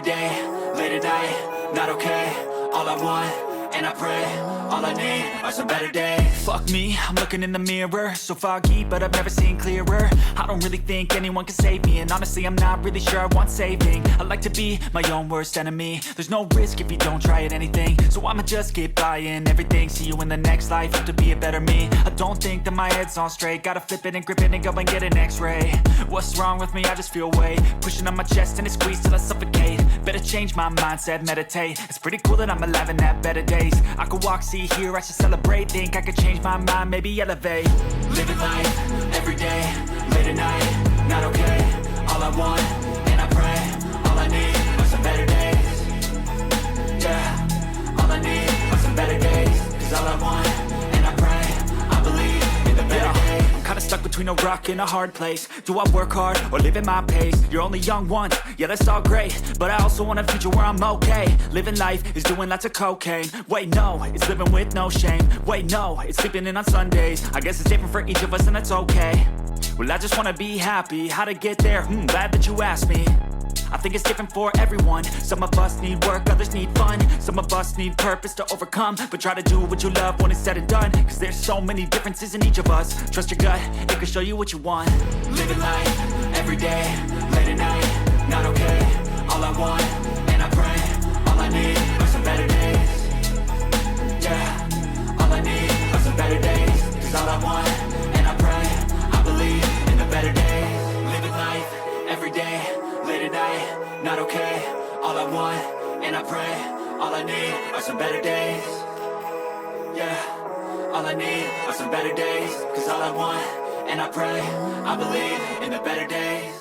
day, late at night, not okay. All I want, and I pray, all I need are some better days. Fuck me, I'm looking in the mirror, so foggy, but I've never seen clearer. I don't really think anyone can save me, and honestly I'm not really sure I want saving. I like to be my own worst enemy. There's no risk if you don't try at anything, so I'ma just keep buying everything. See you in the next life, hope to be a better me. I don't think that my head's on straight, gotta flip it and grip it and go and get an x-ray. What's wrong with me? I just feel weight pushing on my chest and it squeezes till I suffocate. Better change my mindset, meditate. It's pretty cool that I'm alive and have better days. I could walk, see, hear, I should celebrate. Think I could change my mind, maybe elevate. Living life, every day, late at night, not okay. All I want, and I pray, all I need are some better days. Yeah, all I need are some better days. Cause all I want, and I pray, I believe in the better days. I'm kinda stuck between a rock and a hard place. Do I work hard or live at my pace? You're only young once, yeah that's all great, but I also want a future where I'm okay. Living life is doing lots of cocaine. Wait no, it's living with no shame. Wait no, it's sleeping in on Sundays. I guess it's different for each of us and that's okay. Well I just wanna be happy, how to get there? Glad that you asked me. I think it's different for everyone. Some of us need work, others need fun. Some of us need purpose to overcome. But try to do what you love when it's said and done. Cause there's so many differences in each of us. Trust your gut, it can show you what you want. Living life, every day, late at night, not okay. All I want, and I pray, all I need are some better days. Yeah, all I need are some better days. Cause all I want, and I pray, I believe in the better days. Living life, every day, late at night, not okay. All I want, and I pray, all I need are some better days. Yeah, all I need are some better days. Cause all I want, and I pray, I believe in the better days.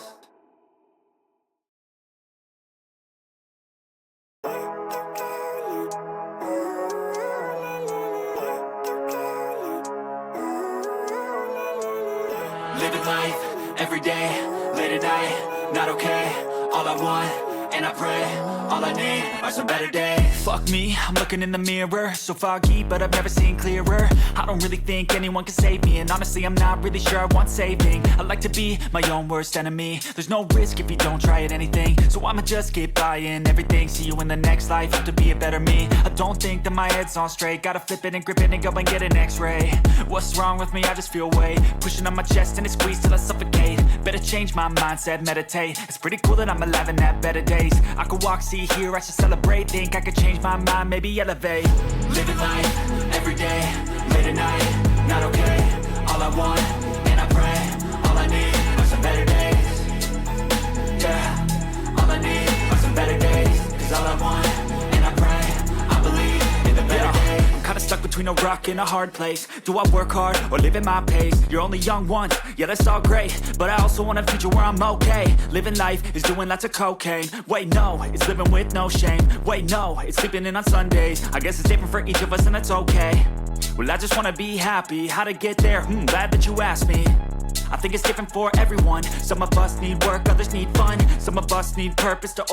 Living life, every day, late at night, not okay. All I want, and I pray, all I need are some better days. Fuck me, I'm looking in the mirror, so foggy, but I've never seen clearer. I don't really think anyone can save me, and honestly I'm not really sure I want saving. I like to be my own worst enemy. There's no risk if you don't try at anything, so I'ma just keep buying everything. See you in the next life, hope to be a better me. I don't think that my head's on straight, gotta flip it and grip it and go and get an x-ray. What's wrong with me? I just feel weight pushing on my chest and it squeezes till I suffocate. Better change my mindset, meditate. It's pretty cool that I'm alive and have better days. I could walk, see, hear, I should celebrate. Think I could change my mind, maybe elevate. Living life, every day, late at night, not okay. All I want, and I pray, all I need are some better days. Yeah, all I need are some better days. Cause all I want, and I pray, I believe in the better days. I'm kinda stuck between a rock and a hard place. Do I work hard or live at my pace? You're only young once, yeah that's all great, but I also want a future where I'm okay. Living life is doing lots of cocaine. Wait no, it's living with no shame. Wait no, it's sleeping in on Sundays. I guess it's different for each of us and that's okay. Well I just wanna be happy, how to get there? Glad that you asked me. I think it's different for everyone. Some of us need work, others need fun. Some of us need purpose to overcome.